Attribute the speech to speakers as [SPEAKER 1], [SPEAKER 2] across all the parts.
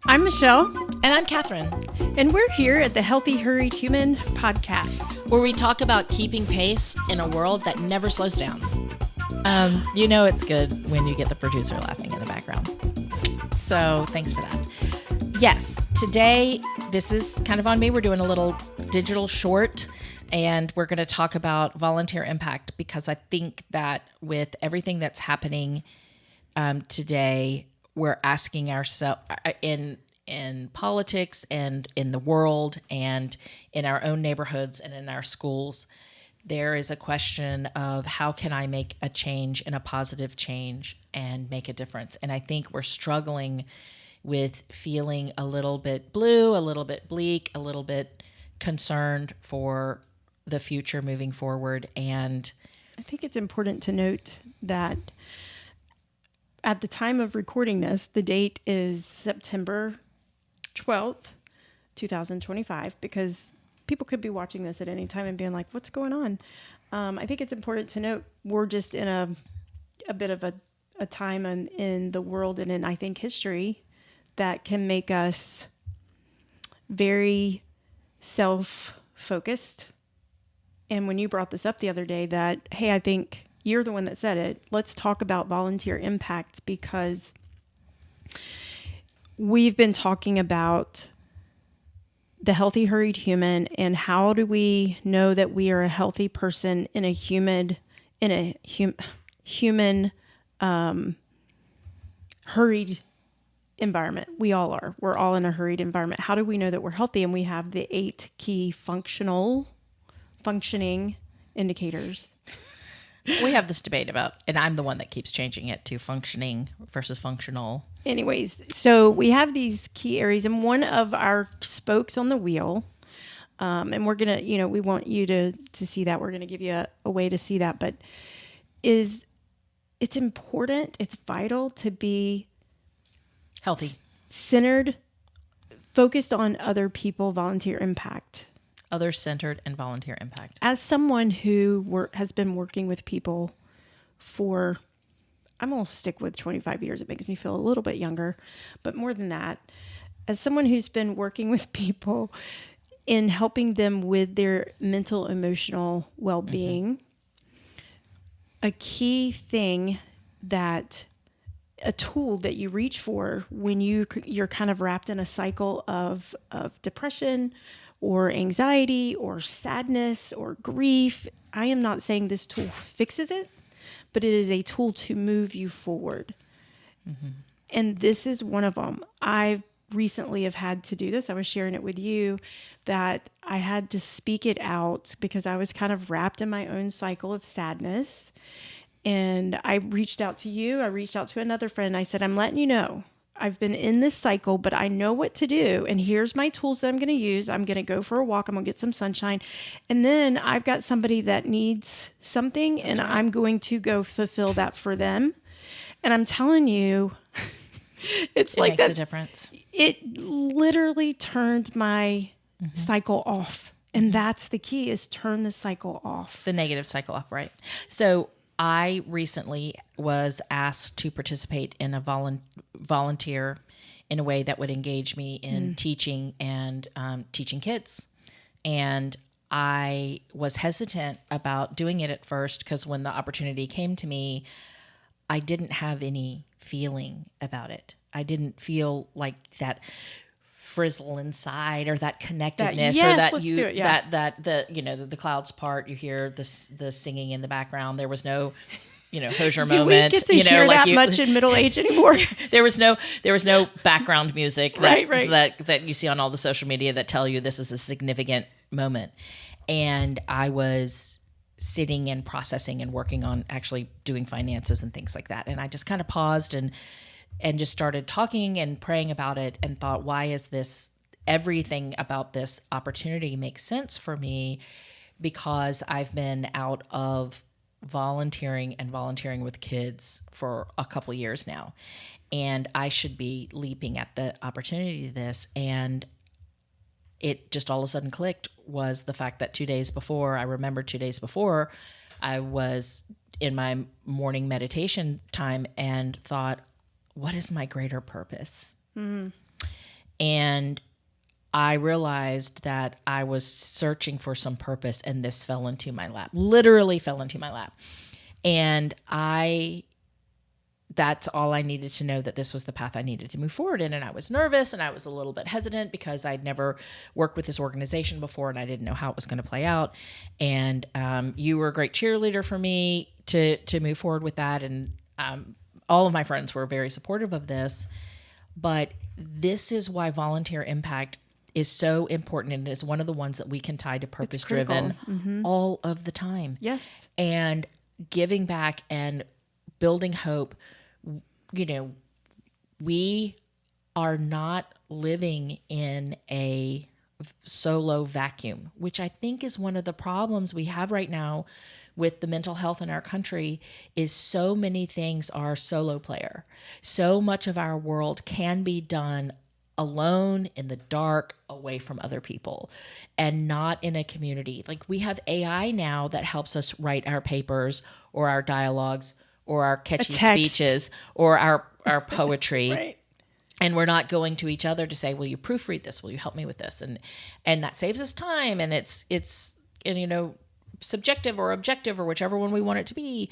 [SPEAKER 1] I'm Michelle,
[SPEAKER 2] And I'm Katherine,
[SPEAKER 1] and we're here at the Healthy Hurried Human podcast.
[SPEAKER 2] where we talk about keeping pace in a world that never slows down.
[SPEAKER 3] You know it's good when you get the producer laughing in the background. So thanks for that.
[SPEAKER 2] Yes, today, this is kind of on me. We're doing a little digital short, and we're going to talk about volunteer impact because I think that with everything that's happening today, we're asking ourselves in politics and in the world and in our own neighborhoods and in our schools, there is a question of how can I make a change and a positive change and make a difference. And I think we're struggling with feeling a little bit blue, a little bit bleak, a little bit concerned for the future moving forward. And
[SPEAKER 1] I think it's important to note that at the time of recording this, the date is September 12th, 2025, because people could be watching this at any time and being like, what's going on? I think it's important to note we're just in a bit of a time in the world and in, I think, history that can make us very self-focused. And when you brought this up the other day that, hey, I think you're the one that said it, let's talk about volunteer impact, because we've been talking about the healthy hurried human and how do we know that we are a healthy person in a human hurried environment. We all are. We're all in a hurried environment. How do we know that we're healthy? And we have the 8 key functioning indicators.
[SPEAKER 3] We have this debate about, and I'm the one that keeps changing it to functioning versus functional.
[SPEAKER 1] Anyways, so we have these key areas, and one of our spokes on the wheel, and we're going to, we want you to see that. We're going to give you a way to see that, but it's important, it's vital to be
[SPEAKER 2] healthy,
[SPEAKER 1] centered, focused on other people, volunteer impact.
[SPEAKER 3] Other-centered and volunteer impact.
[SPEAKER 1] As someone who has been working with people for, I'm going to stick with 25 years. It makes me feel a little bit younger, but more than that, as someone who's been working with people in helping them with their mental, emotional well-being, a key thing a tool that you reach for when you're kind of wrapped in a cycle of depression or anxiety or sadness or grief. I am not saying this tool fixes it, but it is a tool to move you forward. Mm-hmm. And this is one of them. I recently have had to do this. I was sharing it with you that I had to speak it out because I was kind of wrapped in my own cycle of sadness. And I reached out to you. I reached out to another friend. I said, I'm letting you know. I've been in this cycle, but I know what to do. And here's my tools that I'm going to use. I'm going to go for a walk. I'm going to get some sunshine. And then I've got somebody that needs something. That's and right. I'm going to go fulfill that for them. And I'm telling you, it like
[SPEAKER 3] makes
[SPEAKER 1] that.
[SPEAKER 3] A difference.
[SPEAKER 1] It literally turned my cycle off. And that's the key, is turn the cycle off.
[SPEAKER 3] The negative cycle off, right? So I recently was asked to participate in a volunteer in a way that would engage me in teaching and teaching kids. And I was hesitant about doing it at first because when the opportunity came to me, I didn't have any feeling about it. I didn't feel like that frizzle inside or that connectedness or that the clouds part, you hear the singing in the background. There was no Hozier
[SPEAKER 1] Do
[SPEAKER 3] moment.
[SPEAKER 1] We get to hear that much in middle age anymore?
[SPEAKER 3] there was no background music
[SPEAKER 1] right.
[SPEAKER 3] that you see on all the social media that tell you this is a significant moment. And I was sitting and processing and working on actually doing finances and things like that. And I just kind of paused and just started talking and praying about it and thought, why is this, everything about this opportunity makes sense for me, because I've been out of volunteering with kids for a couple years now. And I should be leaping at the opportunity to this. And it just all of a sudden clicked was the fact that 2 days before, I was in my morning meditation time and thought, what is my greater purpose? Mm. And I realized that I was searching for some purpose, and this fell into my lap, literally fell into my lap. And that's all I needed to know, that this was the path I needed to move forward in. And I was nervous and I was a little bit hesitant because I'd never worked with this organization before and I didn't know how it was going to play out. And you were a great cheerleader for me to move forward with that. And all of my friends were very supportive of this. But this is why volunteer impact is so important, and is one of the ones that we can tie to purpose driven all of the time.
[SPEAKER 1] Yes.
[SPEAKER 3] And giving back and building hope. You know, we are not living in a solo vacuum, which I think is one of the problems we have right now with the mental health in our country. Is so many things are solo player. So much of our world can be done alone, in the dark, away from other people, and not in a community. Like, we have AI now that helps us write our papers or our dialogues or our catchy speeches or our poetry.
[SPEAKER 1] Right.
[SPEAKER 3] And we're not going to each other to say, will you proofread this? Will you help me with this? And that saves us time. And it's you know, subjective or objective or whichever one we want it to be.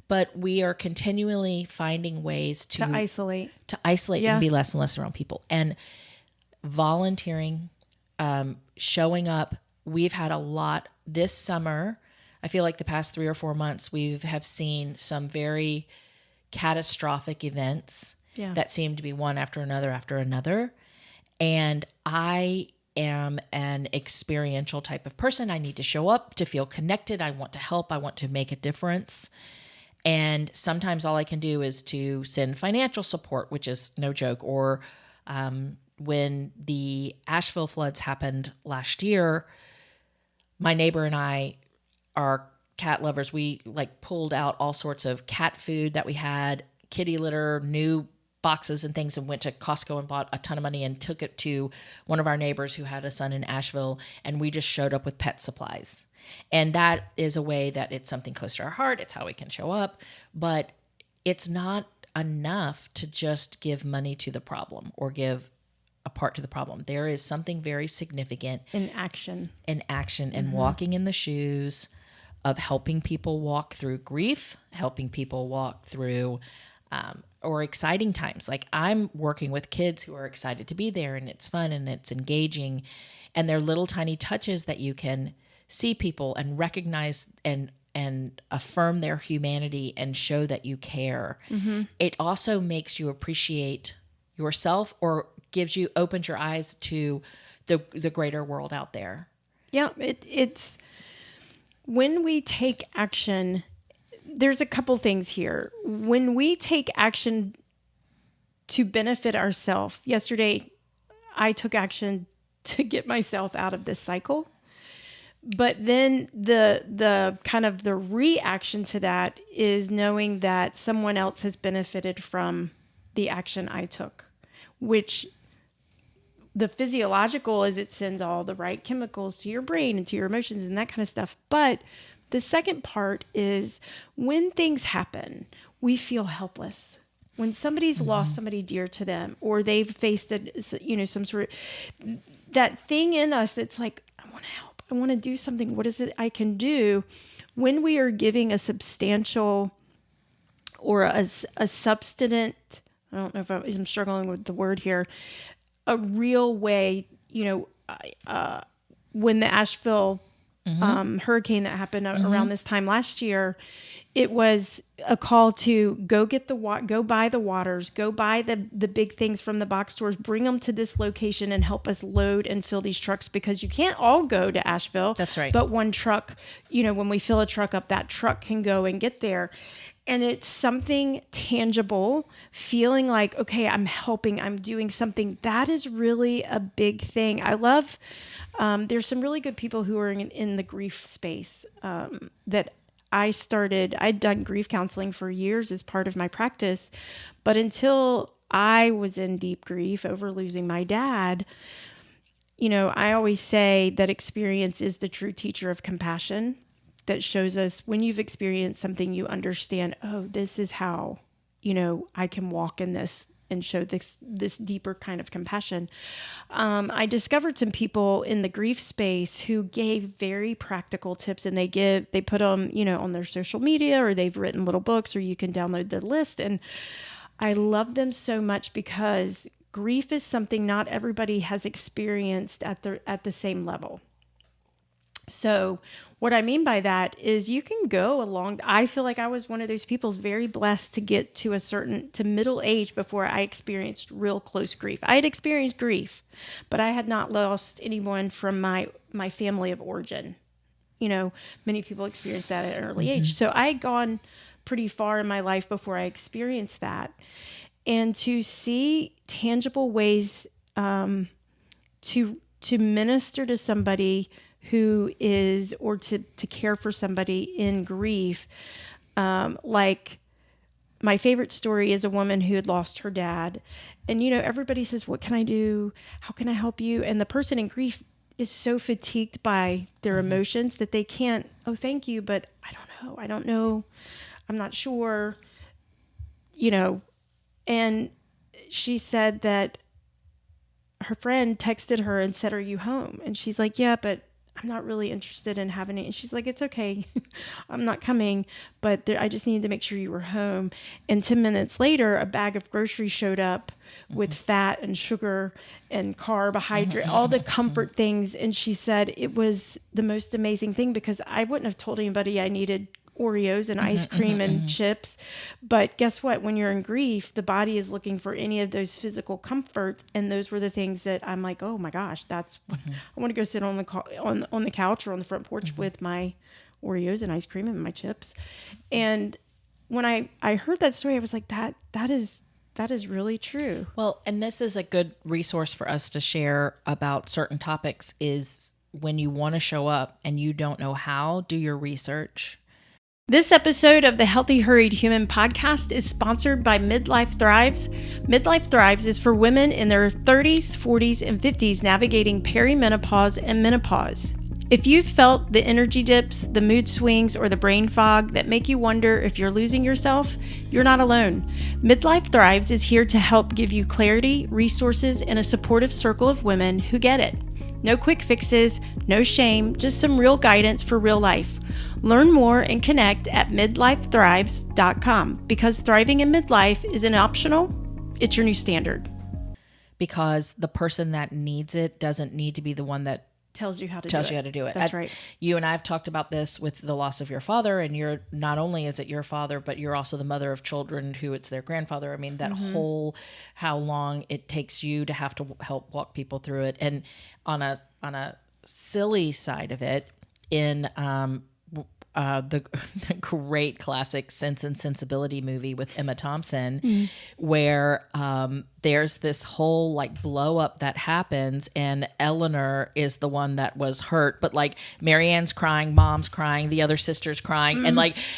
[SPEAKER 3] But we are continually finding ways to
[SPEAKER 1] isolate
[SPEAKER 3] and be less and less around people. And volunteering, showing up. We've had a lot this summer. I feel like the past 3 or 4 months, we have seen some very catastrophic events that seem to be one after another. And I am an experiential type of person. I need to show up to feel connected. I want to help. I want to make a difference. And sometimes all I can do is to send financial support, which is no joke. Or when the Asheville floods happened last year, my neighbor and I are cat lovers. We pulled out all sorts of cat food that we had, kitty litter, new boxes and things, and went to Costco and bought a ton of money and took it to one of our neighbors who had a son in Asheville. And we just showed up with pet supplies. And that is a way that it's something close to our heart. It's how we can show up. But it's not enough to just give money to the problem or give a part to the problem. There is something very significant
[SPEAKER 1] in action
[SPEAKER 3] and walking in the shoes of helping people walk through grief, helping people walk through or exciting times. Like, I'm working with kids who are excited to be there, and it's fun and it's engaging, and they're little tiny touches that you can see people and recognize and affirm their humanity and show that you care. It also makes you appreciate yourself, or opens your eyes to the greater world out there.
[SPEAKER 1] Yeah, it's when we take action. There's a couple things here. When we take action to benefit ourselves, yesterday I took action to get myself out of this cycle. But then the kind of the reaction to that is knowing that someone else has benefited from the action I took, which the physiological is it sends all the right chemicals to your brain and to your emotions and that kind of stuff. But the second part is when things happen, we feel helpless. When somebody's lost somebody dear to them, or they've faced some sort of that thing in us that's like, I want to help. I want to do something. What is it I can do? When we are giving a substantial or a substantive, I don't know if I'm struggling with the word here, a real way, when the Asheville hurricane that happened around this time last year, it was a call to go buy the waters, go buy the big things from the box stores, bring them to this location and help us load and fill these trucks, because you can't all go to Asheville.
[SPEAKER 3] That's right.
[SPEAKER 1] But one truck, when we fill a truck up, that truck can go and get there. And it's something tangible, feeling like, okay, I'm helping, I'm doing something. That is really a big thing. I love, there's some really good people who are in the grief space that I'd done grief counseling for years as part of my practice. But until I was in deep grief over losing my dad, I always say that experience is the true teacher of compassion. That shows us when you've experienced something, you understand, oh, this is how, I can walk in this and show this deeper kind of compassion. I discovered some people in the grief space who gave very practical tips, and they put them, on their social media, or they've written little books, or you can download the list. And I love them so much because grief is something not everybody has experienced at the same level. So what I mean by that is you can go along. I feel like I was one of those people very blessed to get to middle age before I experienced real close grief. I had experienced grief, but I had not lost anyone from my family of origin. Many people experience that at an early age. So I had gone pretty far in my life before I experienced that. And to see tangible ways to minister to somebody who is, or to care for somebody in grief. Like my favorite story is a woman who had lost her dad. And, everybody says, what can I do? How can I help you? And the person in grief is so fatigued by their emotions that they can't, oh, thank you, but I don't know. I'm not sure, and she said that her friend texted her and said, are you home? And she's like, yeah, but I'm not really interested in having it. And she's like, it's okay. I'm not coming, but I just needed to make sure you were home. And 10 minutes later, a bag of groceries showed up with fat and sugar and carbohydrate, all the comfort things. And she said it was the most amazing thing, because I wouldn't have told anybody I needed Oreos and ice cream and chips. But guess what? When you're in grief, the body is looking for any of those physical comforts. And those were the things that I'm like, oh my gosh, that's what I want to go sit on the couch or on the front porch with my Oreos and ice cream and my chips. And when I heard that story, I was like, that is really true.
[SPEAKER 2] Well, and this is a good resource for us to share about certain topics, is when you want to show up and you don't know how, do your research.
[SPEAKER 1] This episode of the Healthy Hurried Human podcast is sponsored by Midlife Thrives. Midlife Thrives is for women in their 30s, 40s, and 50s navigating perimenopause and menopause. If you've felt the energy dips, the mood swings, or the brain fog that make you wonder if you're losing yourself, you're not alone. Midlife Thrives is here to help give you clarity, resources, and a supportive circle of women who get it. No quick fixes, no shame, just some real guidance for real life. Learn more and connect at midlifethrives.com, because thriving in midlife isn't optional, it's your new standard.
[SPEAKER 2] Because the person that needs it doesn't need to be the one that
[SPEAKER 1] tells you how to
[SPEAKER 2] do it.
[SPEAKER 1] That's right.
[SPEAKER 2] You and I have talked about this with the loss of your father, and you're not only is it your father, but you're also the mother of children who it's their grandfather. I mean, that whole, how long it takes you to have to help walk people through it. And on a silly side of it, in the great classic Sense and Sensibility movie with Emma Thompson, where there's this whole like blow up that happens, and Eleanor is the one that was hurt, but like Marianne's crying, Mom's crying, the other sister's crying,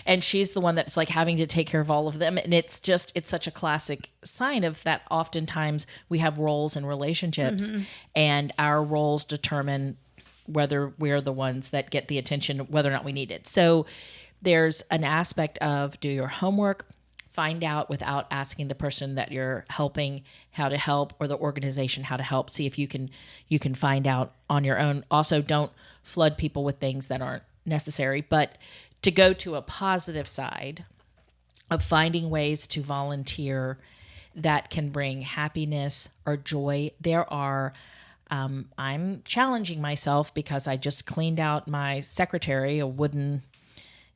[SPEAKER 2] and she's the one that's like having to take care of all of them. And it's such a classic sign of that. Oftentimes we have roles in relationships, and our roles determine whether we're the ones that get the attention, whether or not we need it. So there's an aspect of do your homework, find out without asking the person that you're helping how to help, or the organization how to help. See if you can find out on your own. Also, don't flood people with things that aren't necessary. But to go to a positive side of finding ways to volunteer that can bring happiness or joy, there are I'm challenging myself because I just cleaned out my secretary, a wooden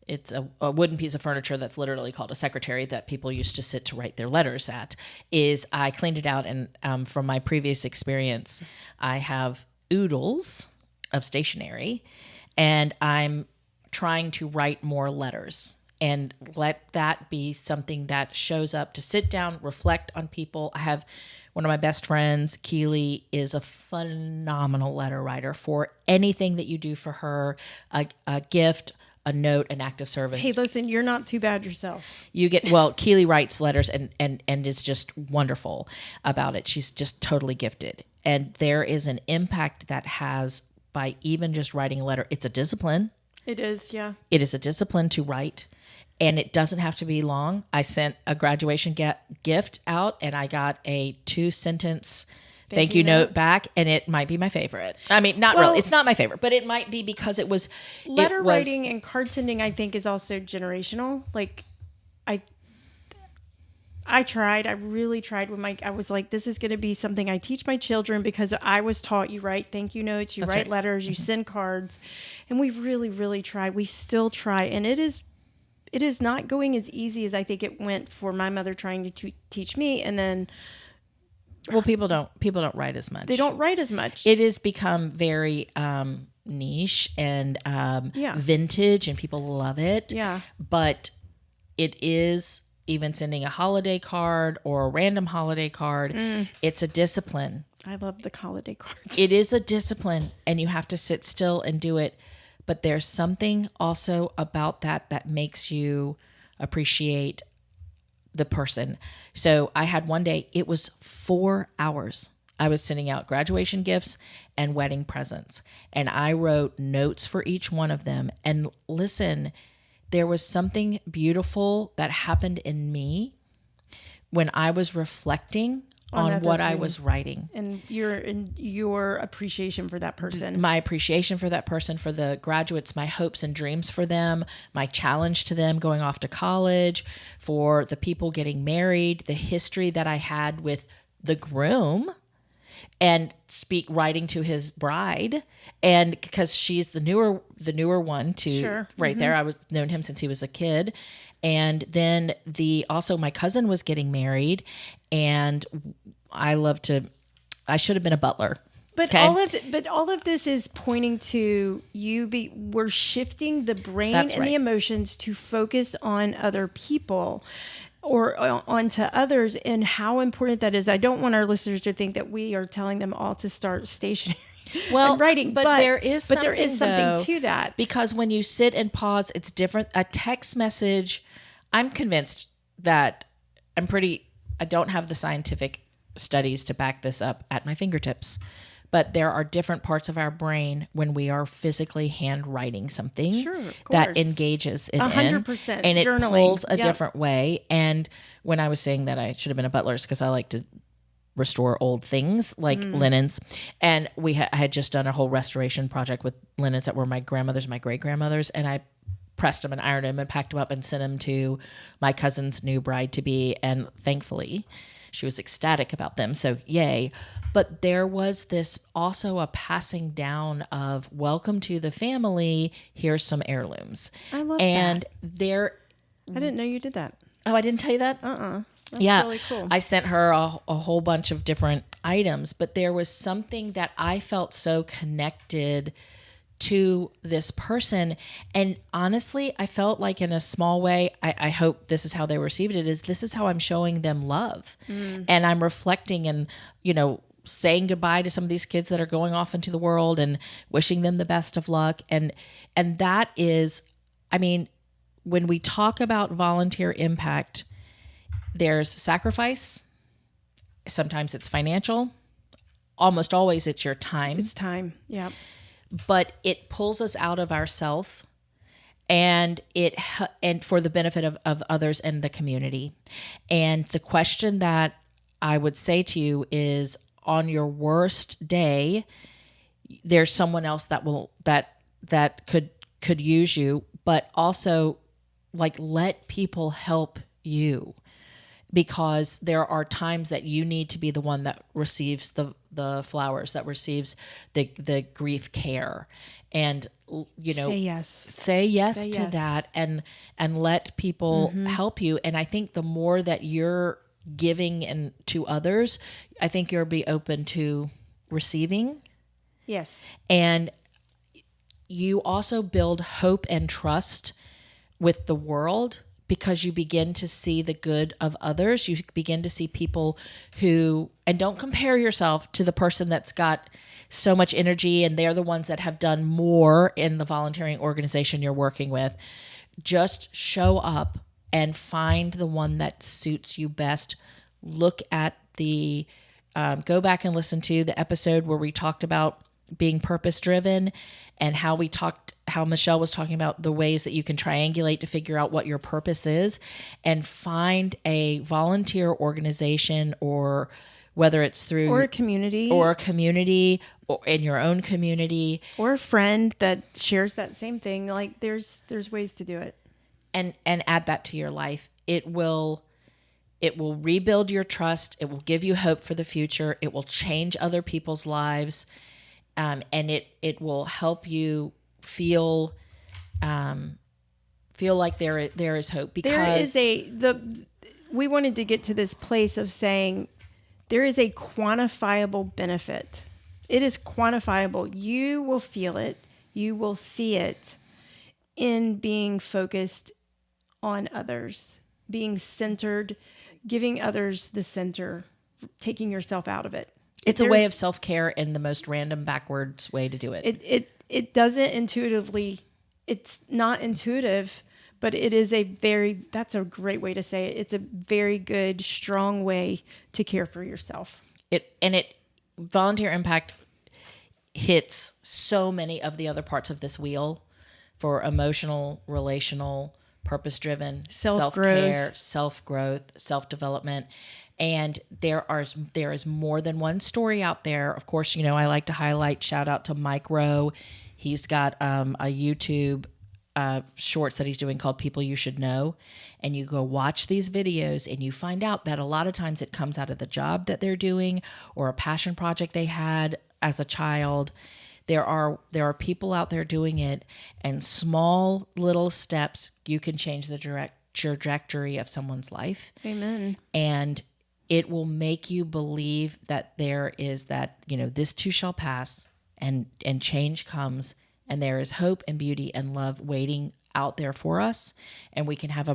[SPEAKER 2] piece of furniture that's literally called a secretary that people used to sit to write their letters at. I cleaned it out, and from my previous experience, I have oodles of stationery, and I'm trying to write more letters. And let that be something that shows up to sit down, reflect on people. I have one of my best friends, Keely, is a phenomenal letter writer. For anything that you do for her, a gift, a note, an act of service.
[SPEAKER 1] Hey, listen, you're not too bad yourself.
[SPEAKER 2] Keely writes letters and is just wonderful about it. She's just totally gifted. And there is an impact that has by even just writing a letter. It's a discipline.
[SPEAKER 1] It is, yeah.
[SPEAKER 2] It is a discipline to write.
[SPEAKER 3] And it doesn't have to be long. I sent a graduation gift out, and I got a 2-sentence thank you note back, and it might be my favorite. I mean, not really. It's not my favorite, but it might be because it was
[SPEAKER 1] letter writing and card sending. I think is also generational. Like, I tried. I really tried with I was like, this is going to be something I teach my children because I was taught you write thank you notes, you write letters, you send cards, and we really, really try. We still try, and it is not going as easy as I think it went for my mother trying to teach me, and then.
[SPEAKER 3] Well, people don't write as much.
[SPEAKER 1] They don't write as much.
[SPEAKER 3] It has become very niche and vintage, and people love it.
[SPEAKER 1] Yeah.
[SPEAKER 3] But it is, even sending a holiday card or a random holiday card, it's a discipline.
[SPEAKER 1] I love the holiday cards.
[SPEAKER 3] It is a discipline, and you have to sit still and do it. But there's something also about that makes you appreciate the person. So I had one day, it was 4 hours. I was sending out graduation gifts and wedding presents, and I wrote notes for each one of them. And listen, there was something beautiful that happened in me when I was reflecting on what I was writing.
[SPEAKER 1] And your appreciation for that person.
[SPEAKER 3] My appreciation for that person, for the graduates, my hopes and dreams for them, my challenge to them going off to college, for the people getting married, the history that I had with the groom, and writing to his bride, and because she's the newer one to there. I was known him since he was a kid. And then also my cousin was getting married, and I should have been a butler.
[SPEAKER 1] But all of this is pointing to we're shifting the brain and the emotions to focus on other people or onto others, and how important that is. I don't want our listeners to think that we are telling them all to start stationery.
[SPEAKER 3] Well,
[SPEAKER 1] writing,
[SPEAKER 3] but there is something though,
[SPEAKER 1] to that,
[SPEAKER 3] because when you sit and pause, it's different. A text message, I'm convinced that I don't have the scientific studies to back this up at my fingertips, but there are different parts of our brain when we are physically handwriting something that engages it
[SPEAKER 1] 100%,
[SPEAKER 3] and it
[SPEAKER 1] journaling.
[SPEAKER 3] pulls a different way. And when I was saying that I should have been a butler, it's because I like to restore old things like linens, and I had just done a whole restoration project with linens that were my grandmother's, my great grandmother's, and I pressed them and ironed them and packed them up and sent them to my cousin's new bride to be, and thankfully she was ecstatic about them, so yay. But there was this also a passing down of welcome to the family, here's some heirlooms.
[SPEAKER 1] I love
[SPEAKER 3] and
[SPEAKER 1] that. I didn't know you did that.
[SPEAKER 3] Oh, I didn't tell you that?
[SPEAKER 1] That's really cool.
[SPEAKER 3] I sent her a whole bunch of different items, but there was something that I felt so connected to this person. And honestly, I felt like in a small way, I hope this is how they received it, is this is how I'm showing them love. And I'm reflecting and, saying goodbye to some of these kids that are going off into the world and wishing them the best of luck. And that is, when we talk about volunteer impact, there's sacrifice. Sometimes it's financial. Almost always it's your time.
[SPEAKER 1] It's time. Yeah.
[SPEAKER 3] But it pulls us out of ourself, and for the benefit of others and the community. And the question that I would say to you is, on your worst day, there's someone else that could use you, but also let people help you. Because there are times that you need to be the one that receives the flowers, that receives the grief care, and say yes to that, and let people help you. And I think the more that you're giving and to others, I think you'll be open to receiving.
[SPEAKER 1] Yes,
[SPEAKER 3] and you also build hope and trust with the world. Because you begin to see the good of others. You begin to see people and don't compare yourself to the person that's got so much energy and they're the ones that have done more in the volunteering organization you're working with. Just show up and find the one that suits you best. Look at go back and listen to the episode where we talked about
[SPEAKER 2] being purpose driven, and how Michelle was talking about the ways that you can triangulate to figure out what your purpose is, and find a volunteer organization, or whether it's through
[SPEAKER 1] or a community
[SPEAKER 2] or in your own community,
[SPEAKER 1] or a friend that shares that same thing. Like there's ways to do it.
[SPEAKER 2] and add that to your life. It will rebuild your trust. It will give you hope for the future. It will change other people's lives. And it will help you feel like there is hope, because
[SPEAKER 1] we wanted to get to this place of saying there is a quantifiable benefit. It is quantifiable. You will feel it. You will see it in being focused on others, being centered, giving others the center, taking yourself out of it.
[SPEAKER 2] It's a way of self-care in the most random, backwards way to do it.
[SPEAKER 1] It doesn't intuitively, it's not intuitive, but it is that's a great way to say it. It's a very good, strong way to care for yourself.
[SPEAKER 2] Volunteer impact hits so many of the other parts of this wheel for emotional, relational, purpose-driven, self-care, self-growth, self-development. And there is more than one story out there. Of course, I like to highlight, shout out to Mike Rowe. He's got a YouTube shorts that he's doing called People You Should Know. And you go watch these videos and you find out that a lot of times it comes out of the job that they're doing or a passion project they had as a child. There are people out there doing it, and small little steps, you can change the trajectory of someone's life.
[SPEAKER 1] Amen.
[SPEAKER 2] And it will make you believe that there is that, this too shall pass, and change comes, and there is hope and beauty and love waiting out there for us. And we can have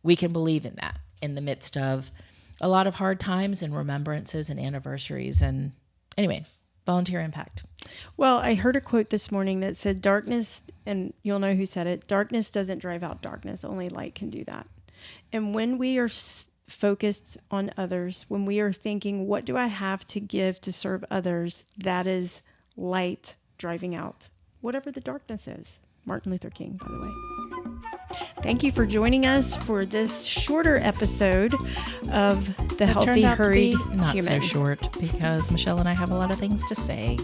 [SPEAKER 2] we can believe in that in the midst of a lot of hard times and remembrances and anniversaries. And anyway, volunteer impact.
[SPEAKER 1] Well, I heard a quote this morning that said, darkness, and you'll know who said it, darkness doesn't drive out darkness, only light can do that. And when we are focused on others, when we are thinking, what do I have to give to serve others? That is light driving out whatever the darkness is. Martin Luther King, by the way. Thank you for joining us for this shorter episode of the Healthy Hurried Human.
[SPEAKER 2] Not so short, because Michelle and I have a lot of things to say.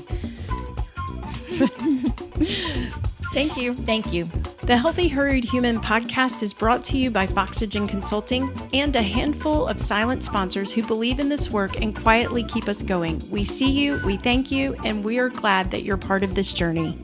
[SPEAKER 1] Thank you.
[SPEAKER 2] Thank you.
[SPEAKER 1] The Healthy Hurried Human podcast is brought to you by Foxygen Consulting and a handful of silent sponsors who believe in this work and quietly keep us going. We see you, we thank you, and we are glad that you're part of this journey.